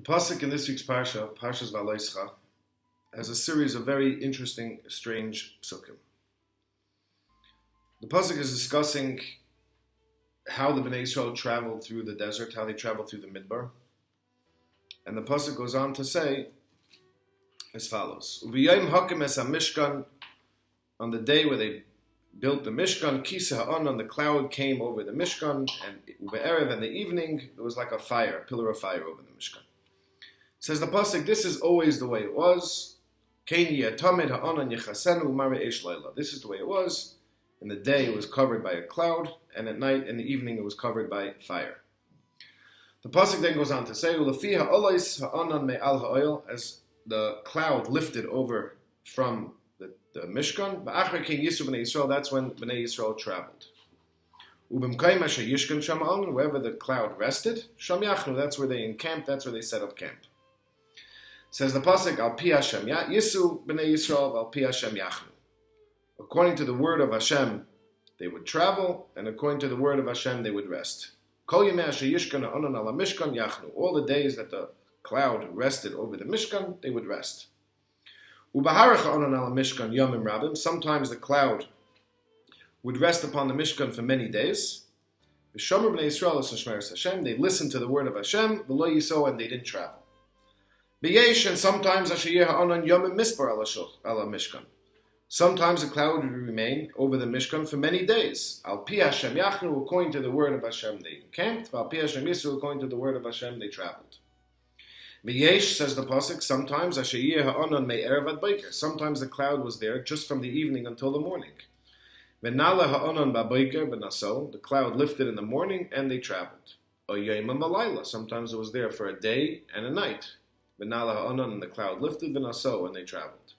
The pasuk in this week's parsha, Parshas Behaaloscha, has a series of very interesting, strange psukim. The pasuk is discussing how the Bnei Yisrael traveled through the desert, how they traveled through the midbar. And the pasuk goes on to say as follows: Ubiyayim hakim es hamishkan, on the day where they built the Mishkan, Kisa ha'anan, the cloud came over the Mishkan, and ube'erev, in the evening, there was like a pillar of fire over the Mishkan. Says the pasuk, this is always the way it was. This is the way it was. In the day it was covered by a cloud, and at night, in the evening, it was covered by fire. The pasuk then goes on to say, as the cloud lifted over from the Mishkan, that's when Bnei Yisrael traveled. Wherever the cloud rested, that's where they encamped, that's where they set up camp. Says the pasuk, Al pi Hashem yisu Bnei Yisrael, Al pi Hashem yachnu. According to the word of Hashem, they would travel, and according to the word of Hashem, they would rest. All the days that the cloud rested over the Mishkan, they would rest. Sometimes the cloud would rest upon the Mishkan for many days. They listened to the word of Hashem, and they didn't travel. And sometimes the cloud would remain over the Mishkan for many days. Al pi Hashem yachnu, according to the word of Hashem, they encamped. Al pi Hashem yisu, according to the word of Hashem, they traveled. V'yesh, says the pasuk, sometimes the cloud was there just from the evening until the morning. The cloud lifted in the morning and they traveled. Sometimes it was there for a day and a night. And the cloud lifted and they traveled.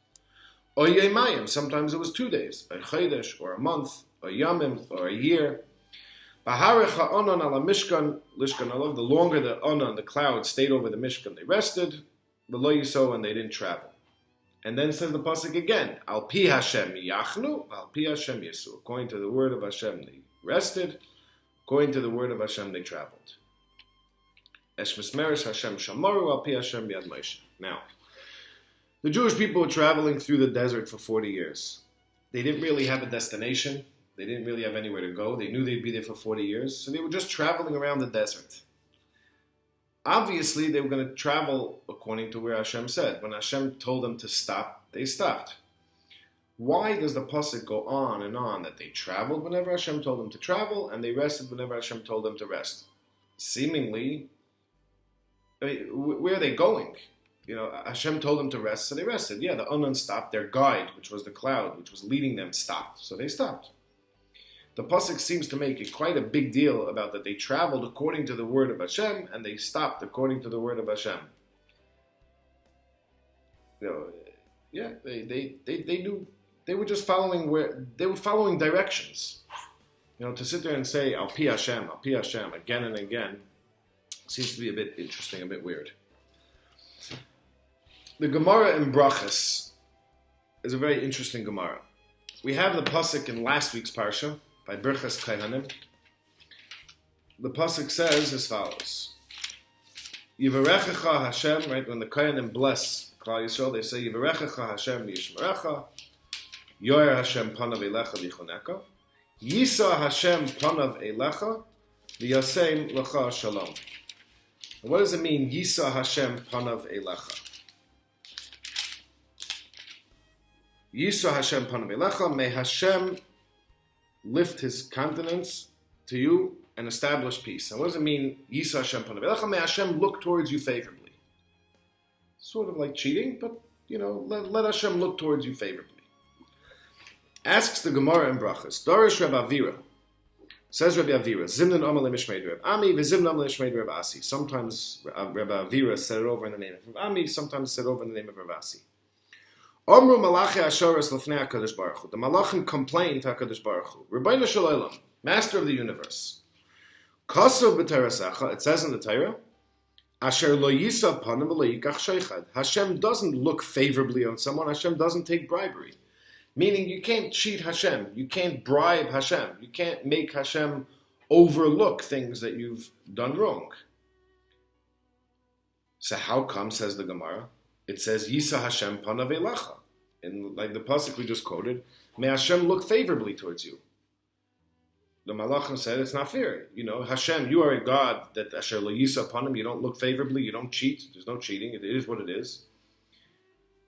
Sometimes it was 2 days, a chodesh, or a month, or yamim, or a year. The longer the Onan, the cloud, stayed over the Mishkan, they rested, and they didn't travel. And then says the pasuk again, Al pi Hashem yachnu, Al pi Hashem yisu. According to the word of Hashem, they rested. According to the word of Hashem, they traveled. Esh mesmeres Hashem shamaru, Al pi Hashem biad Moshe. Now, the Jewish people were traveling through the desert for 40 years. They didn't really have a destination. They didn't really have anywhere to go. They knew they'd be there for 40 years, so they were just traveling around the desert. Obviously, they were going to travel according to where Hashem said. When Hashem told them to stop, they stopped. Why does the pasuk go on and on that they traveled whenever Hashem told them to travel, and they rested whenever Hashem told them to rest? Seemingly, where are they going? Hashem told them to rest, so they rested. Yeah, the Onan stopped. Their guide, which was the cloud, which was leading them, stopped. So they stopped. The pasuk seems to make it quite a big deal about that they traveled according to the word of Hashem and they stopped according to the word of Hashem. They knew they were just following directions. To sit there and say Al pi Hashem again and again seems to be a bit interesting, a bit weird. The Gemara in Brachas is a very interesting Gemara. We have the pasuk in last week's parsha by Birchas Kohanim. The pasuk says as follows: Yivarechecha Hashem. Right, when the Kohanim bless Klal Yisrael, they say Yivarechecha Hashem v'yishmerecha, Yoyer Hashem panav elecha v'yichoneka, Yisa Hashem panav elecha v'yasem lecha shalom. What does it mean, Yisa Hashem panav elecha? Yisra Hashem panav elecha, may Hashem lift His countenance to you and establish peace. And what does it mean, Yisra Hashem panav elecha? May Hashem look towards you favorably. Sort of like cheating, but let Hashem look towards you favorably. Asks the Gemara in Brachas, Darish Rabbi Avira. Says Rabbi Avira, Zimnan Amal Mishmeid Reb Ami, V'Zimnan Amal Mishmeid Reb Asi. Sometimes Rabbi Avira said it over in the name of Reb Ami, sometimes said it over in the name of Reb Asi. Omru Malachi Ashoras Lefnei HaKadosh Baruch Hu. The Malachim complained to HaKadosh Baruch Hu. Rebbeinu Shel Olam, Master of the universe. Kasav b'Terasecha, it says in the Torah, Asher lo yisa panim v'lo yikach sheichad. Hashem doesn't look favorably on someone. Hashem doesn't take bribery. Meaning you can't cheat Hashem. You can't bribe Hashem. You can't make Hashem overlook things that you've done wrong. So how come, says the Gemara, it says, Yisa Hashem panav elecha. And like the pasuk we just quoted, may Hashem look favorably towards you. The Malachim said it's not fair. Hashem, you are a God that Asher lo Yisa upon him, you don't look favorably, you don't cheat, there's no cheating, it is what it is.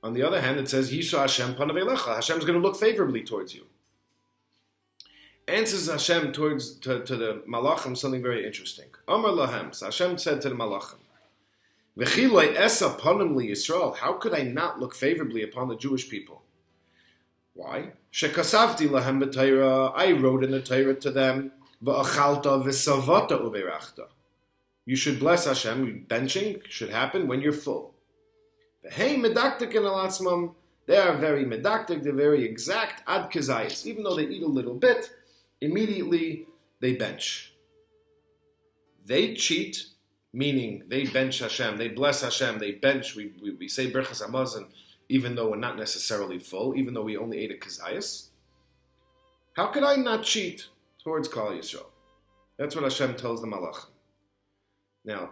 On the other hand, it says, Yisa Hashem panav elecha. Hashem's going to look favorably towards you. Answers Hashem to the Malachim something very interesting. Amar lahem, so Hashem said to the Malachim, V'chiloi esa panim li Yisrael. How could I not look favorably upon the Jewish people? Why? Shekasavti lahem b'Torah. I wrote in the Torah to them, V'achalta v'savata uberachta. You should bless Hashem. Benching should happen when you're full. V'hei medaktik in alatzmam. They are very medaktik. They're very exact. Ad kezayis. Even though they eat a little bit, immediately they bench. They cheat. Meaning, they bench Hashem, they bless Hashem, they bench, we say Berchas Hamazon, even though we're not necessarily full, even though we only ate a kazayas. How could I not cheat towards Klal Yisrael? That's what Hashem tells the Malachim. Now,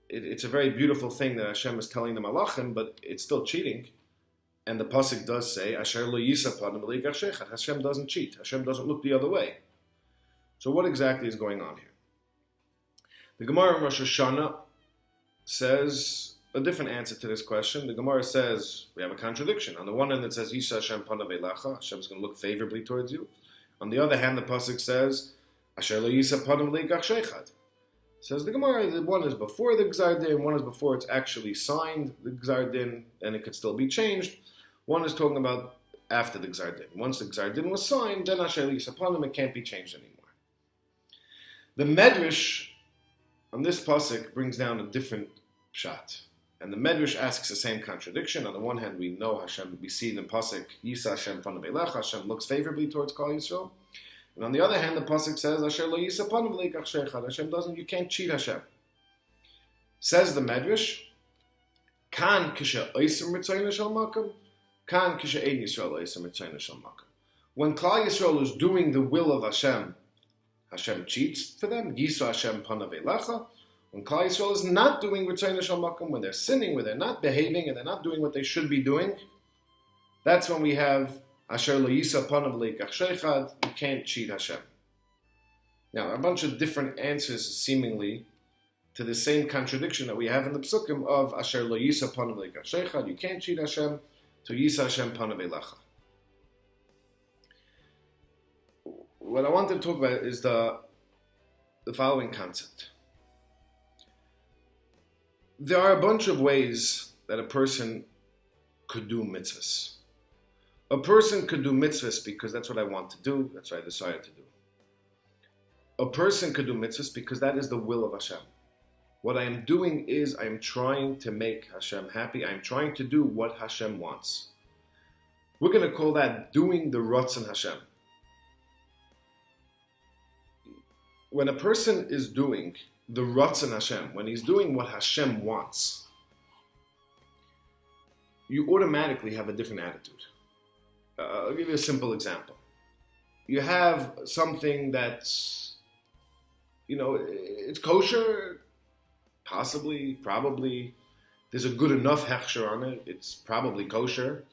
it's a very beautiful thing that Hashem is telling the Malachim, but it's still cheating. And the pasuk does say, Asher lo yisa panim li gashechat. Hashem doesn't cheat. Hashem doesn't look the other way. So what exactly is going on here? The Gemara in Rosh Hashanah says a different answer to this question. The Gemara says we have a contradiction. On the one hand, it says Yisa Hashem panav elecha. Hashem is going to look favorably towards you. On the other hand, the pasuk says Asher lo yisa panim li gashechat. Says the Gemara, the one is before the Gzar Din, one is before it's actually signed, the Gzar Din, and it could still be changed. One is talking about after the Gzar Din. Once the Gzar Din was signed, then Asher lo yisa panim, it can't be changed anymore. The Medrash on this pasuk brings down a different pshat, and the Medrash asks the same contradiction. On the one hand, we know Hashem, we see in the pasuk Yisa Hashem panav elecha. Hashem looks favorably towards Klal Yisrael, and on the other hand, the pasuk says Asher lo yisa panav li gashechat. Hashem doesn't. You can't cheat Hashem. Says the Medrash, Kan kisha oisim ritzayna shel makom, Kan kisha ein Yisrael oisim ritzayna shel makom. When Klal Yisrael is doing the will of Hashem, Hashem cheats for them. Yisa Hashem panav elecha. When Klal Yisrael is not doing Ritzayna Shel Makom, when they're sinning, when they're not behaving, and they're not doing what they should be doing, that's when we have Asher lo yisa panav li gashechat. You can't cheat Hashem. Now, a bunch of different answers, seemingly, to the same contradiction that we have in the Psukim of Asher lo yisa panav li gashechat. You can't cheat Hashem. To Yisa Hashem panav elecha. What I want to talk about is the following concept. There are a bunch of ways that a person could do mitzvahs. A person could do mitzvahs because that's what I want to do, that's what I decided to do. A person could do mitzvahs because that is the will of Hashem. What I am doing is I am trying to make Hashem happy. I am trying to do what Hashem wants. We're going to call that doing the Ratzon Hashem. When a person is doing the Ratzon Hashem, when he's doing what Hashem wants, you automatically have a different attitude. I'll give you a simple example. You have something that's, it's kosher, possibly, probably. There's a good enough hechsher on it. It's probably kosher,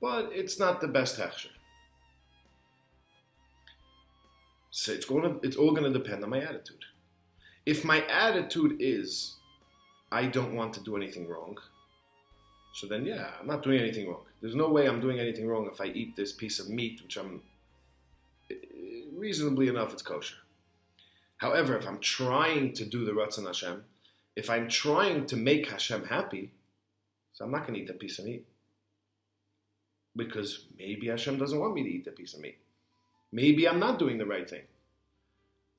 but it's not the best hechsher. So it's all going to depend on my attitude. If my attitude is, I don't want to do anything wrong, so then I'm not doing anything wrong. There's no way I'm doing anything wrong if I eat this piece of meat, which I'm reasonably enough, it's kosher. However, if I'm trying to do the Ratzon Hashem, if I'm trying to make Hashem happy, so I'm not going to eat that piece of meat. Because maybe Hashem doesn't want me to eat that piece of meat. Maybe I'm not doing the right thing.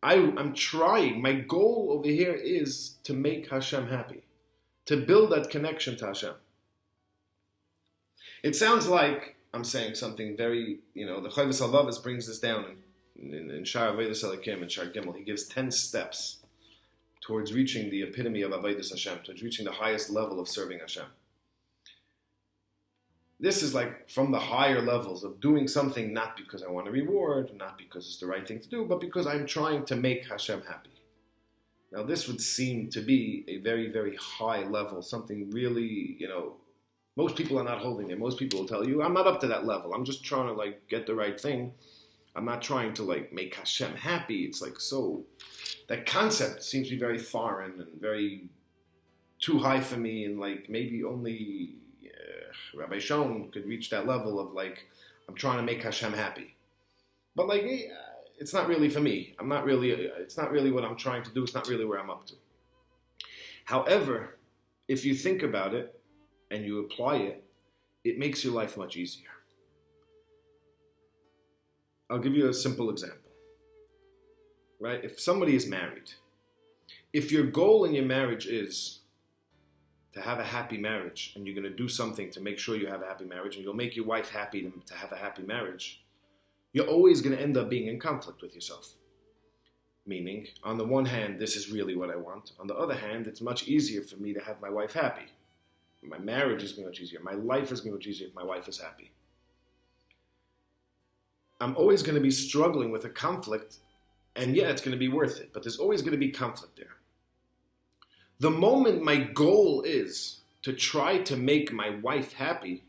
I'm trying. My goal over here is to make Hashem happy. To build that connection to Hashem. It sounds like I'm saying something very, the Chovos HaLevavos brings this down in Shar Avodas Elokim, in Shar Gimel. He gives 10 steps towards reaching the epitome of Avodas Hashem, towards reaching the highest level of serving Hashem. This is like from the higher levels of doing something not because I want a reward, not because it's the right thing to do, but because I'm trying to make Hashem happy. Now, this would seem to be a very, very high level, something really, most people are not holding it. Most people will tell you, I'm not up to that level. I'm just trying to, get the right thing. I'm not trying to, make Hashem happy. It's so, that concept seems to be very foreign and very too high for me, and, maybe only Rabbi Shon could reach that level of, I'm trying to make Hashem happy. But, it's not really for me. It's not really what I'm trying to do. It's not really where I'm up to. However, if you think about it and you apply it, it makes your life much easier. I'll give you a simple example. Right? If somebody is married, if your goal in your marriage is to have a happy marriage, and you're going to do something to make sure you have a happy marriage, and you'll make your wife happy to have a happy marriage, you're always going to end up being in conflict with yourself. Meaning, on the one hand, this is really what I want. On the other hand, it's much easier for me to have my wife happy. My marriage is going to be much easier. My life is going to be much easier if my wife is happy. I'm always going to be struggling with a conflict, and yeah, it's going to be worth it, but there's always going to be conflict there. The moment my goal is to try to make my wife happy,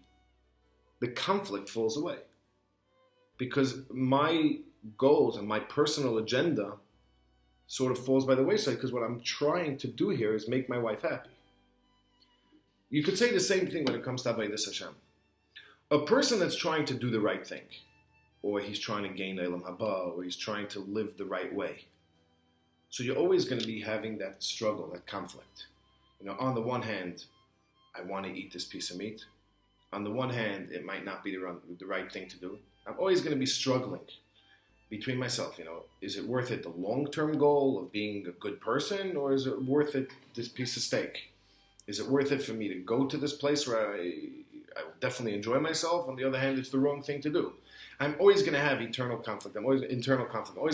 the conflict falls away. Because my goals and my personal agenda sort of falls by the wayside, because what I'm trying to do here is make my wife happy. You could say the same thing when it comes to Avodas Hashem. A person that's trying to do the right thing, or he's trying to gain Eilam Haba, or he's trying to live the right way. So you're always going to be having that struggle, that conflict. On the one hand, I want to eat this piece of meat. On the one hand, it might not be the right thing to do. I'm always going to be struggling between myself. Is it worth it, the long-term goal of being a good person, or is it worth it, this piece of steak? Is it worth it for me to go to this place where I will definitely enjoy myself? On the other hand, it's the wrong thing to do. I'm always going to have internal conflict. I'm always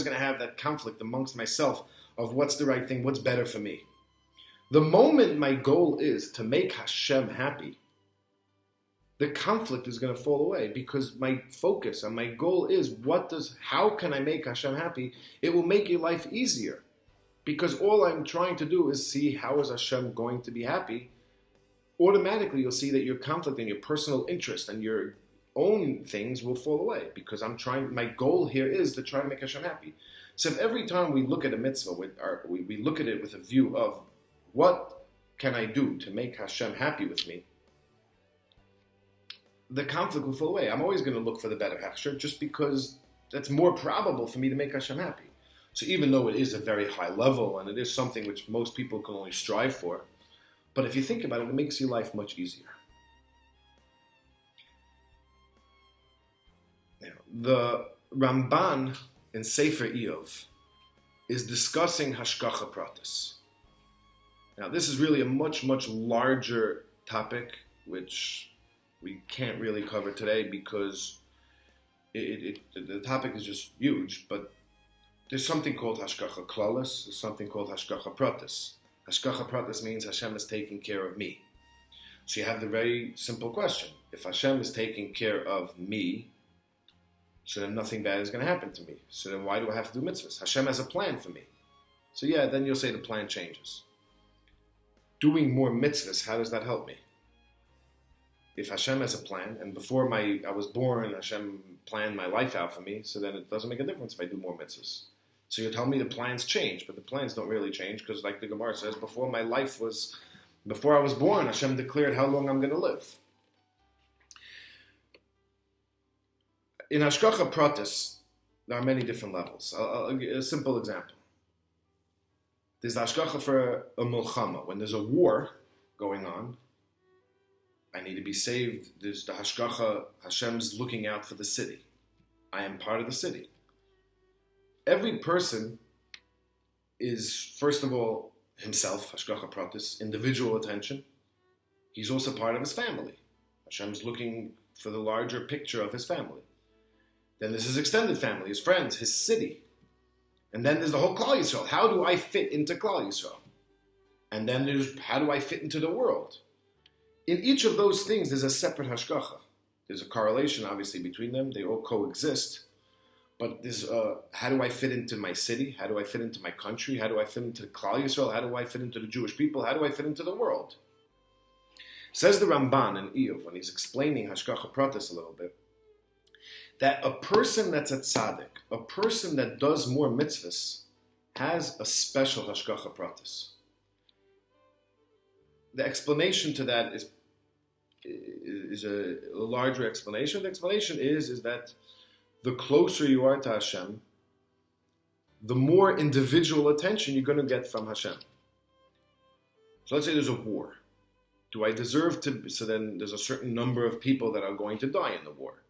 going to have that conflict amongst myself of what's the right thing, what's better for me. The moment my goal is to make Hashem happy, the conflict is going to fall away, because my focus and my goal is how can I make Hashem happy? It will make your life easier, because all I'm trying to do is see how is Hashem going to be happy. Automatically you'll see that your conflict and your personal interest and your own things will fall away, because my goal here is to try to make Hashem happy. So if every time we look at a mitzvah, we look at it with a view of what can I do to make Hashem happy with me, the conflict will fall away. I'm always going to look for the better hechsher, just because that's more probable for me to make Hashem happy. So even though it is a very high level, and it is something which most people can only strive for, but if you think about it, it makes your life much easier. Now, the Ramban in Sefer Iyov is discussing Hashgacha Pratis. Now, this is really a much, much larger topic, which we can't really cover today because the topic is just huge, but there's something called Hashgacha Klalis, there's something called Hashgacha Pratis. Hashgacha Pratis means Hashem is taking care of me. So you have the very simple question. If Hashem is taking care of me, so then nothing bad is going to happen to me. So then why do I have to do mitzvahs? Hashem has a plan for me. So yeah, then you'll say the plan changes. Doing more mitzvahs, how does that help me? If Hashem has a plan, and before I was born, Hashem planned my life out for me, so then it doesn't make a difference if I do more mitzvahs. So you're telling me the plans change, but the plans don't really change, because like the Gemara says, before I was born, Hashem declared how long I'm going to live. In Hashgacha Pratis, there are many different levels. I'll give a simple example. There's the Hashgacha for a Milchama. When there's a war going on, I need to be saved. There's the Hashgacha, Hashem's looking out for the city. I am part of the city. Every person is, first of all, himself, Hashgacha Pratis, individual attention. He's also part of his family. Hashem's looking for the larger picture of his family. Then there's his extended family, his friends, his city. And then there's the whole Klal Yisrael. How do I fit into Klal Yisrael? And then there's, how do I fit into the world? In each of those things, there's a separate hashgacha. There's a correlation, obviously, between them. They all coexist. But this, how do I fit into my city? How do I fit into my country? How do I fit into Klal Yisrael? How do I fit into the Jewish people? How do I fit into the world? Says the Ramban in Iyov, when he's explaining Hashgacha Pratis a little bit, that a person that's a tzaddik, a person that does more mitzvahs, has a special Hashgacha Pratis. The explanation to that is a larger explanation. The explanation is that the closer you are to Hashem, the more individual attention you're going to get from Hashem. So let's say there's a war. Do I deserve to? So then there's a certain number of people that are going to die in the war.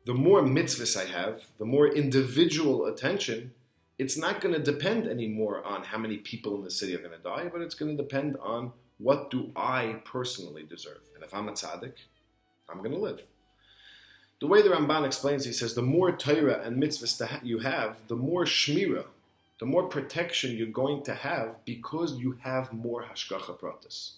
The more mitzvahs I have, the more individual attention, it's not going to depend anymore on how many people in the city are going to die, but it's going to depend on what do I personally deserve. And if I'm a tzaddik, I'm going to live. The way the Ramban explains, he says, the more Torah and mitzvahs you have, the more shmira, the more protection you're going to have because you have more hashgacha pratis.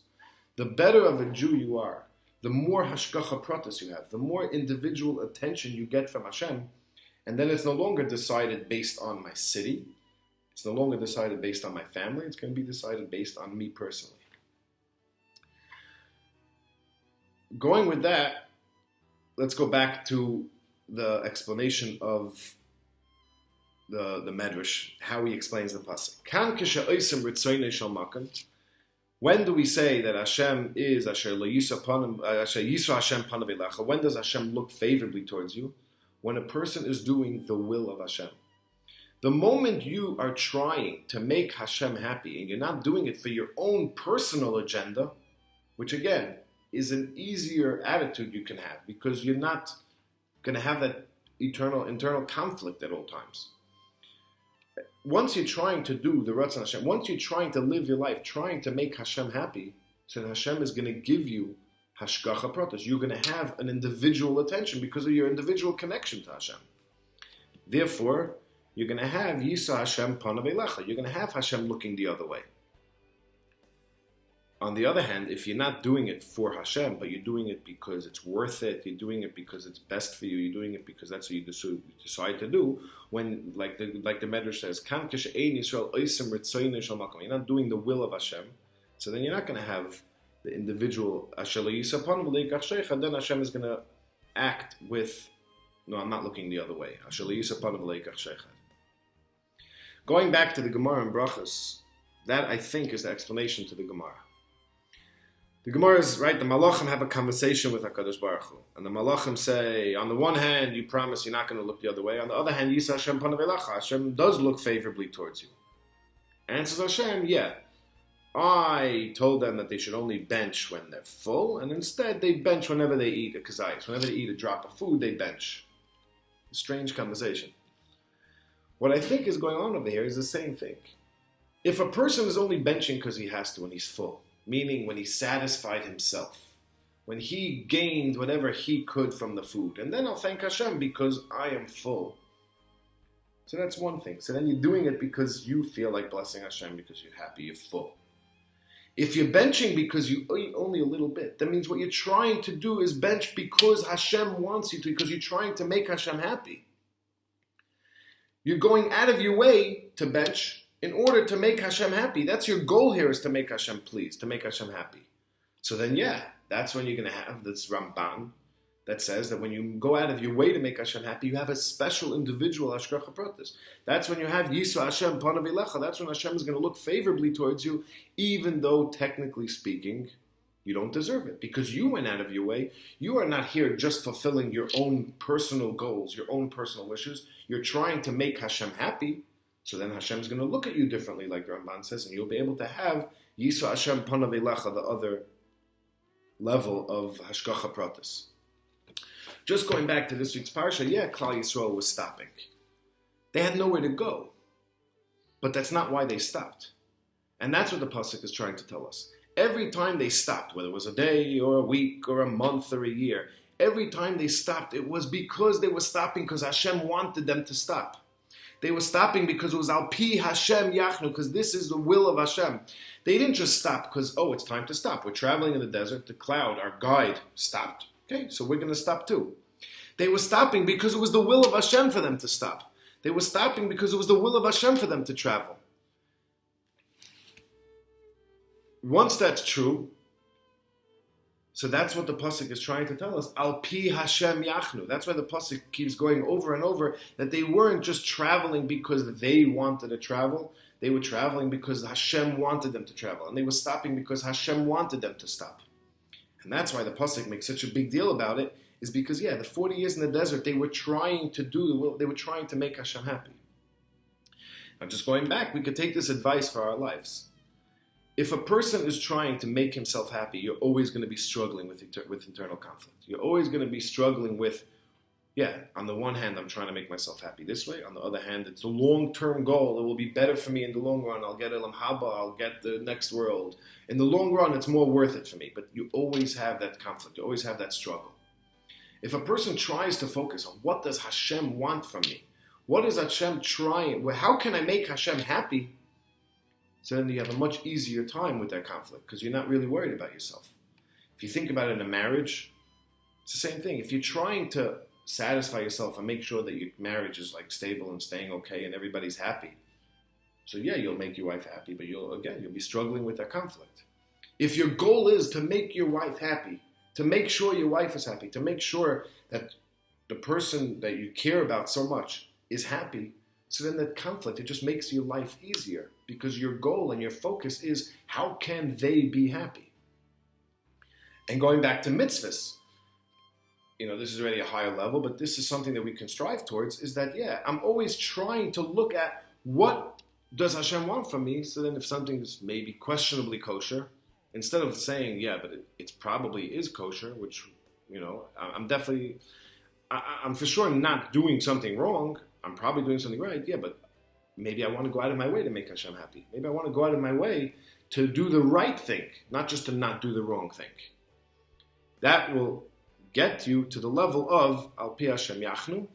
The better of a Jew you are, the more hashgacha pratis you have, the more individual attention you get from Hashem, and then it's no longer decided based on my city, it's no longer decided based on my family, it's going to be decided based on me personally. Going with that, let's go back to the explanation of the Medrash, how he explains the pasuk. Kan kisha oisim ritzoynei shel makom. When do we say that Hashem is asher yisra Hashem panav elecha? When does Hashem look favorably towards you? When a person is doing the will of Hashem. The moment you are trying to make Hashem happy and you're not doing it for your own personal agenda, which again is an easier attitude you can have because you're not going to have that internal conflict at all times. Once you're trying to do the Ratzon Hashem, once you're trying to live your life, trying to make Hashem happy, so Hashem is going to give you Hashgacha Pratis. You're going to have an individual attention because of your individual connection to Hashem. Therefore, you're going to have Yisa Hashem Panav Elecha. You're going to have Hashem looking the other way. On the other hand, if you're not doing it for Hashem, but you're doing it because it's worth it, you're doing it because it's best for you, you're doing it because that's what you decide to do, when, like the Medrash says, you're not doing the will of Hashem, so then you're not going to have the individual, and then Hashem is going to act with, no, I'm not looking the other way. Going back to the Gemara and Brachos, that I think is the explanation to the Gemara. The Gemara is, right, the Malachim have a conversation with HaKadosh Baruch Hu. And the Malachim say, on the one hand, you promise you're not going to look the other way. On the other hand, Yisa Hashem Panav Elecha. Hashem does look favorably towards you. Answers Hashem, yeah. I told them that they should only bench when they're full, and instead they bench whenever they eat a kazayis. Whenever they eat a drop of food, they bench. A strange conversation. What I think is going on over here is the same thing. If a person is only benching because he has to when he's full, meaning when he satisfied himself, when he gained whatever he could from the food, and then I'll thank Hashem because I am full. So that's one thing. So then you're doing it because you feel like blessing Hashem because you're happy, you're full. If you're benching because you eat only a little bit, that means what you're trying to do is bench because Hashem wants you to, because you're trying to make Hashem happy. You're going out of your way to bench in order to make Hashem happy. That's your goal here, is to make Hashem pleased, to make Hashem happy. So then, yeah, that's when you're going to have this Ramban that says that when you go out of your way to make Hashem happy, you have a special individual Hashgacha Pratis. That's when you have Yisra Hashem Panav Elecha. That's when Hashem is going to look favorably towards you, even though, technically speaking, you don't deserve it. Because you went out of your way. You are not here just fulfilling your own personal goals, your own personal wishes. You're trying to make Hashem happy. So then Hashem is going to look at you differently, like the Ramban says, and you'll be able to have Yisra Hashem Panav Elecha, the other level of Hashgacha Pratis. Just going back to this week's parsha, yeah, Klal Yisrael was stopping. They had nowhere to go. But that's not why they stopped. And that's what the pasuk is trying to tell us. Every time they stopped, whether it was a day or a week or a month or a year, every time they stopped, it was because they were stopping because Hashem wanted them to stop. They were stopping because it was Al Pi Hashem Yachnu, because this is the will of Hashem. They didn't just stop because, oh, it's time to stop. We're traveling in the desert. The cloud, our guide, stopped. Okay, so we're going to stop too. They were stopping because it was the will of Hashem for them to stop. They were stopping because it was the will of Hashem for them to travel. Once that's true, so that's what the pasuk is trying to tell us. Al pi Hashem yachnu. That's why the pasuk keeps going over and over, that they weren't just traveling because they wanted to travel. They were traveling because Hashem wanted them to travel. And they were stopping because Hashem wanted them to stop. And that's why the pasuk makes such a big deal about it, is because, the 40 years in the desert, they were trying to do the will. They were trying to make Hashem happy. Now, just going back, we could take this advice for our lives. If a person is trying to make himself happy, you're always going to be struggling with internal conflict. You're always going to be struggling with, on the one hand, I'm trying to make myself happy this way. On the other hand, it's a long-term goal. It will be better for me in the long run. I'll get Elam Haba. I'll get the next world. In the long run, it's more worth it for me. But you always have that conflict. You always have that struggle. If a person tries to focus on what does Hashem want from me, what is Hashem trying, how can I make Hashem happy? So then you have a much easier time with that conflict because you're not really worried about yourself. If you think about it in a marriage, it's the same thing. If you're trying to satisfy yourself and make sure that your marriage is like stable and staying okay and everybody's happy, so you'll make your wife happy, but you'll be struggling with that conflict. If your goal is to make your wife happy, to make sure your wife is happy, to make sure that the person that you care about so much is happy, so then that conflict, it just makes your life easier because your goal and your focus is how can they be happy? And going back to mitzvahs, this is already a higher level, but this is something that we can strive towards, is that, I'm always trying to look at what does Hashem want from me, so then if something is maybe questionably kosher, instead of saying, but it probably is kosher, which, I'm for sure not doing something wrong. I'm probably doing something right, but maybe I want to go out of my way to make Hashem happy. Maybe I want to go out of my way to do the right thing, not just to not do the wrong thing. That will get you to the level of Al Pi Hashem Yachnu,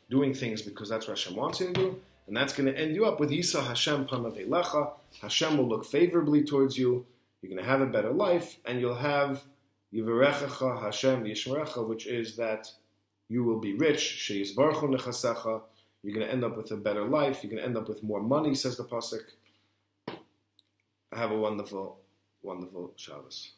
doing things because that's what Hashem wants you to do, and that's going to end you up with Yisa Hashem Panav Elecha. Hashem will look favorably towards you. You're going to have a better life, and you'll have Yivarechecha Hashem Yishmerecha, which is that you will be rich. Sheyizbarchu Nechasecha. You're going to end up with a better life. You're going to end up with more money, says the pasuk. Have a wonderful, wonderful Shabbos.